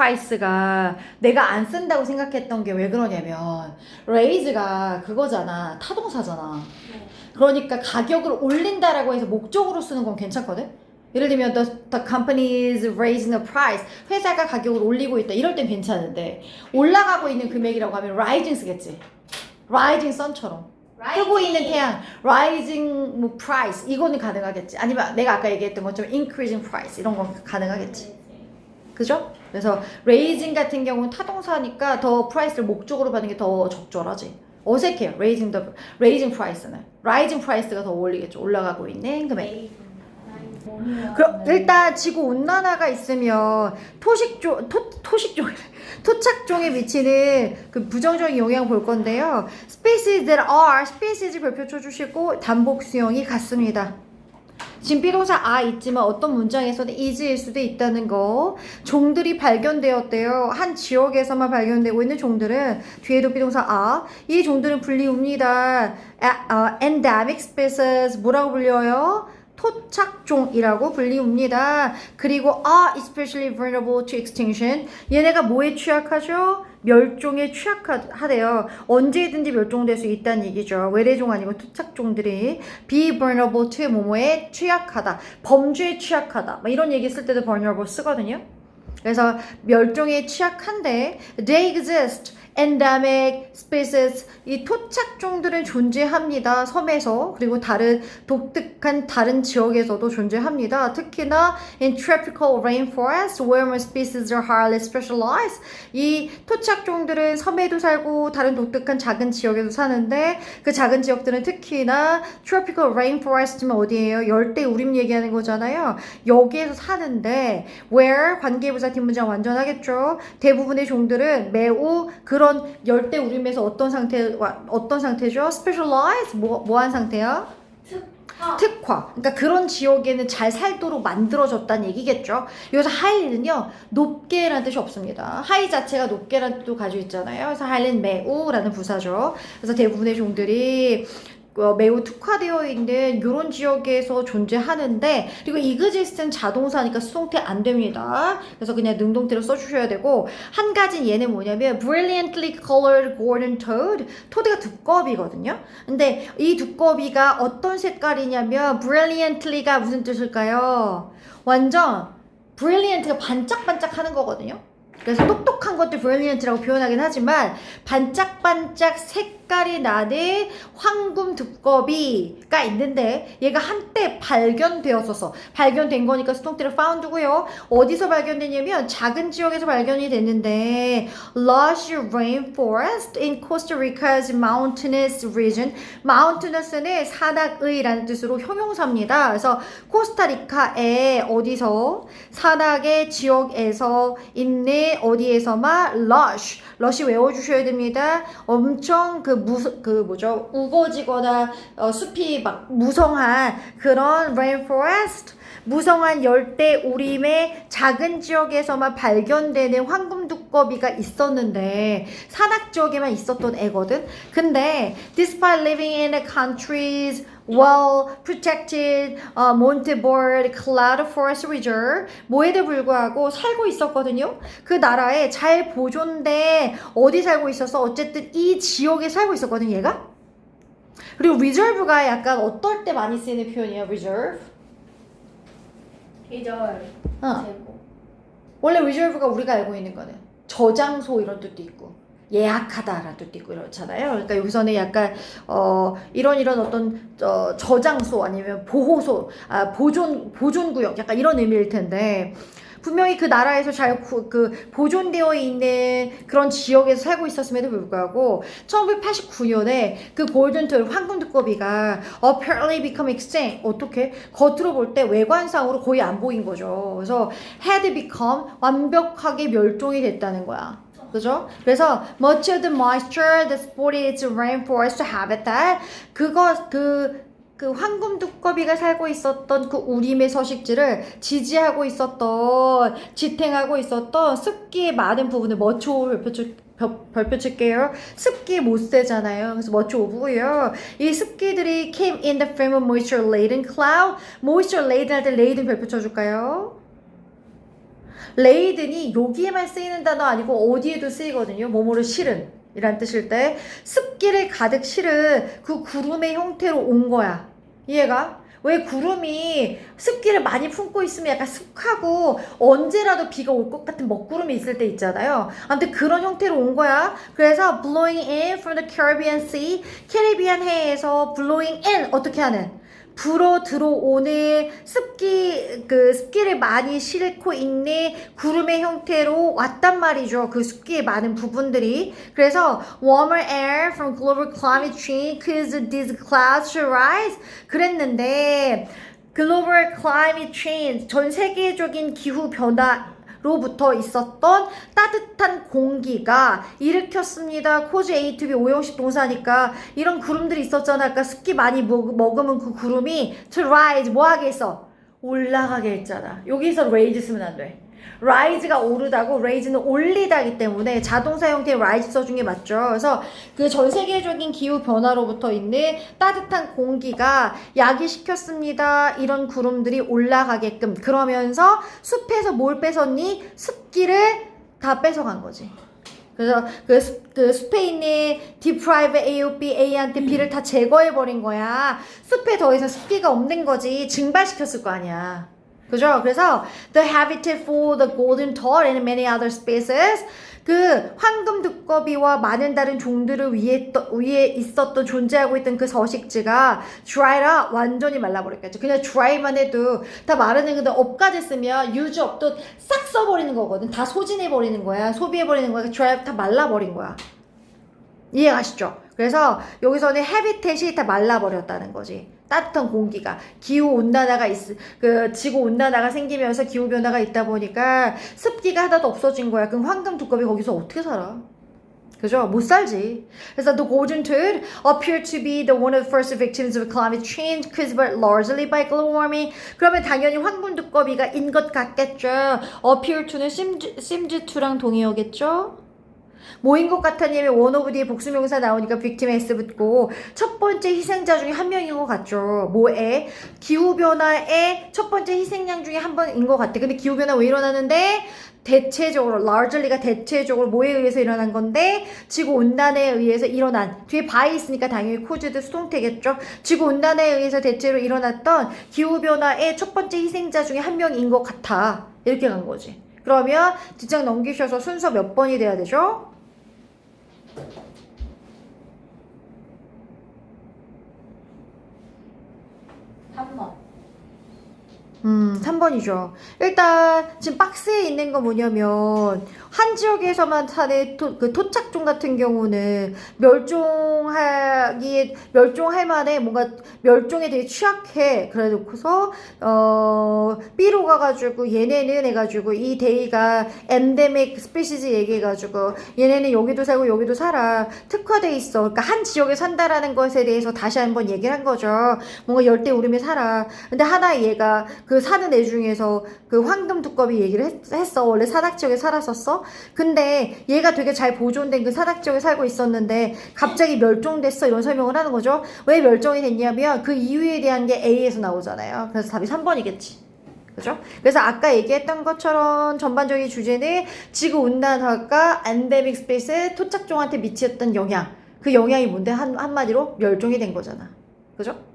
price가 내가 안 쓴다고 생각했던 게 왜 그러냐면 raise가 그거잖아. 타동사잖아. 그러니까 가격을 올린다라고 해서 목적으로 쓰는 건 괜찮거든? 예를 들면 the company is raising the price. 회사가 가격을 올리고 있다. 이럴 땐 괜찮은데 올라가고 있는 금액이라고 하면 rising 쓰겠지. rising sun처럼. 뜨고 있는 태양, rising 뭐 price 이거는 가능하겠지. 아니면 내가 아까 얘기했던 것처럼 increasing price 이런 건 가능하겠지. 그죠? 그래서 raising 같은 경우는 타동사니까 더 price를 목적으로 받는 게 더 적절하지. 어색해요. raising price는 rising price가 더 어울리겠죠. 올라가고 있는 금액. 그럼 일단 지구 온난화가 있으면 토착종에 미치는 그 부정적인 영향 볼 건데요. species that are species 별표 쳐주시고 단복 수형이 같습니다. 지금 비동사 are 있지만 어떤 문장에서는 is일 수도 있다는 거. 종들이 발견되었대요. 한 지역에서만 발견되고 있는 종들은 뒤에도 비동사 are. 이 종들은 불리웁니다. endemic species 뭐라고 불려요? 토착종이라고 불리웁니다. 그리고 are especially vulnerable to extinction. 얘네가 뭐에 취약하죠? 멸종에 취약하대요. 언제든지 멸종될 수 있다는 얘기죠. 외래종 아니고 토착종들이 be vulnerable to 뭐뭐에 취약하다. 범죄에 취약하다. 막 이런 얘기 쓸 때도 vulnerable 쓰거든요. 그래서 멸종에 취약한데 they exist. endemic species 이 토착종들은 존재합니다. 섬에서 그리고 다른 독특한 다른 지역에서도 존재합니다. 특히나 in tropical rainforest where more species are highly specialized 이 토착종들은 섬에도 살고 다른 독특한 작은 지역에도 사는데 그 작은 지역들은 특히나 tropical rainforest면 어디예요? 열대 우림 얘기하는 거잖아요. 여기에서 사는데 where 관계부사 뒷문장 완전하겠죠. 대부분의 종들은 매우 그런 열대 우림에서 어떤 상태죠? specialize 뭐한 상태야? 특화. 그러니까 그런 지역에는 잘 살도록 만들어졌다는 얘기겠죠. 여기서 highly는요 높게라는 뜻이 없습니다. high 자체가 높게라는 뜻도 가지고 있잖아요. 그래서 highly는 매우라는 부사죠. 그래서 대부분의 종들이 매우 특화되어 있는 이런 지역에서 존재하는데 그리고 exist는 자동사니까 수동태 안 됩니다. 그래서 그냥 능동태로 써주셔야 되고 한 가지는 얘는 뭐냐면 brilliantly colored golden toad 토드가 두꺼비거든요. 근데 이 두꺼비가 어떤 색깔이냐면 brilliantly가 무슨 뜻일까요? 완전 brilliant가 반짝반짝 하는 거거든요. 그래서 똑똑한 것도 brilliant라고 표현하긴 하지만 반짝반짝 색깔이 나는 황금 두꺼비가 있는데 얘가 한때 발견된 거니까 수동태로 found고요. 어디서 발견되냐면 작은 지역에서 발견이 됐는데 lush rainforest in Costa Rica's mountainous region mountainous는 산악의라는 뜻으로 형용사입니다. 그래서 코스타리카의 어디서 산악의 지역에서 있는 어디에서만 lush 외워주셔야 됩니다. 엄청 우거지거나 숲이 막 무성한 그런 rainforest 무성한 열대 우림의 작은 지역에서만 발견되는 황금 두꺼비가 있었는데 산악 지역에만 있었던 애거든. 근데 despite living in a country's well protected Montebard Cloud Forest Reserve 뭐에도 불구하고 살고 있었거든요. 그 나라에 잘 보존된 어디 살고 있어서 어쨌든 이 지역에 살고 있었거든 얘가. 그리고 reserve가 약간 어떨 때 많이 쓰이는 표현이야 reserve? 계절, 재고. 원래 reserve가 우리가 알고 있는 거는 저장소 이런 뜻도 있고 예약하다라는 뜻도 있고 이렇잖아요. 그러니까 여기서는 약간 이런 어떤 저장소 아니면 보호소, 보존구역 약간 이런 의미일 텐데 분명히 그 나라에서 잘 보존되어 있는 그런 지역에서 살고 있었음에도 불구하고 1989년에 그 골든토일 황금 두꺼비가 apparently become extinct 어떻게 겉으로 볼 때 외관상으로 거의 안 보인 거죠. 그래서 had become 완벽하게 멸종이 됐다는 거야. 그죠? 그래서 much of the moisture that supported its rainforest habitat 그 황금 두꺼비가 살고 있었던 그 우림의 서식지를 지탱하고 있었던 습기의 많은 부분을 머초 별표 칠게요. 습기 못 세잖아요. 그래서 머초 오브고요. 이 습기들이 came in the form of moisture laden cloud. moisture laden 할 때 laden 별표 쳐줄까요? 레이든이 여기에만 쓰이는 단어 아니고 어디에도 쓰이거든요. 뭐뭐를 실은 이란 뜻일 때 습기를 가득 실은 그 구름의 형태로 온 거야. 이해가? 왜 구름이 습기를 많이 품고 있으면 약간 습하고 언제라도 비가 올 것 같은 먹구름이 있을 때 있잖아요. 아무튼 그런 형태로 온 거야. 그래서 blowing in from the Caribbean Sea, 캐리비안 해에서 blowing in 어떻게 하는? 불어 들어오는 습기를 많이 싣고 있는 구름의 형태로 왔단 말이죠. 그 습기의 많은 부분들이. 그래서 warmer air from global climate change cause these clouds to rise. 그랬는데 global climate change 전 세계적인 기후 변화 로부터 있었던 따뜻한 공기가 일으켰습니다. cause A to B 오형식 동사니까 이런 구름들이 있었잖아. 아까 습기 많이 머금은 그 구름이 to rise 뭐 하게 했어? 올라가게 했잖아. 여기서 raise 쓰면 안 돼. rise가 오르다고 raise는 올리다기 때문에 자동사 형태의 rise 써준 게 맞죠. 그래서 그 전 세계적인 기후 변화로부터 있는 따뜻한 공기가 야기시켰습니다. 이런 구름들이 올라가게끔 그러면서 숲에서 뭘 뺏었니? 습기를 다 뺏어간 거지. 그래서 그 숲에 있는 deprive AOP A한테 비를 다 제거해버린 거야. 숲에 더 이상 습기가 없는 거지. 증발시켰을 거 아니야. 그죠? 그래서 the habitat for the golden toad and many other species 그 황금 두꺼비와 많은 다른 종들을 위에 있었던 존재하고 있던 그 서식지가 dried up 완전히 말라버렸겠죠. 그냥 dry만 해도 다 마르는 건데 up까지 쓰면 use up도 싹 써버리는 거거든. 다 소진해버리는 거야. 소비해버리는 거야. dry up 다 말라버린 거야. 이해가시죠? 그래서 여기서는 해비텟이 다 말라버렸다는 거지. 따뜻한 공기가 기후온난화가 지구온난화가 생기면서 기후변화가 있다 보니까 습기가 하나도 없어진 거야. 그럼 황금 두꺼비 거기서 어떻게 살아? 그죠? 못 살지. 그래서 the golden toad appeared to be the one of the first victims of climate change caused largely by global warming. 그러면 당연히 황금 두꺼비가 인 것 같겠죠. appear to는 seemed to랑 동의어겠죠? 뭐인 것 같았냐면 one of 뒤에 복수명사 나오니까 victim s 붙고 첫 번째 희생자 중에 한 명인 것 같죠. 뭐에? 기후변화의 첫 번째 희생양 중에 한 번인 것 같아. 근데 기후변화 왜 일어나는데? 대체적으로 largely가 대체적으로 뭐에 의해서 일어난 건데 지구온난화에 의해서 일어난 뒤에 by 있으니까 당연히 caused 수동태겠죠. 지구온난화에 의해서 대체로 일어났던 기후변화의 첫 번째 희생자 중에 한 명인 것 같아. 이렇게 간 거지. 그러면 뒷장 넘기셔서 순서 몇 번이 돼야 되죠? 3번. 3번이죠. 일단 지금 박스에 있는 건 뭐냐면 한 지역에서만 사는 그 토착종 같은 경우는 멸종할 만해 뭔가 멸종에 되게 취약해. 그래 놓고서 B로 가가지고 얘네는 해가지고 이 데이가 엔데믹 스피시즈 얘기해가지고 얘네는 여기도 살고 여기도 살아. 특화돼 있어. 그러니까 한 지역에 산다라는 것에 대해서 다시 한번 얘기를 한 거죠. 뭔가 열대 우림에 살아. 근데 하나 얘가 그 사는 애 중에서 그 황금 두꺼비 얘기를 했어. 원래 사닥 지역에 살았었어. 근데 얘가 되게 잘 보존된 그 사닥 지역에 살고 있었는데 갑자기 멸종됐어. 이런 설명을 하는 거죠. 왜 멸종이 됐냐면 그 이유에 대한 게 A에서 나오잖아요. 그래서 답이 3번이겠지. 그죠? 그래서 아까 얘기했던 것처럼 전반적인 주제는 지구온난화가 엔데믹 스페이스 토착종한테 미쳤던 영향. 그 영향이 뭔데? 한마디로 멸종이 된 거잖아. 그죠?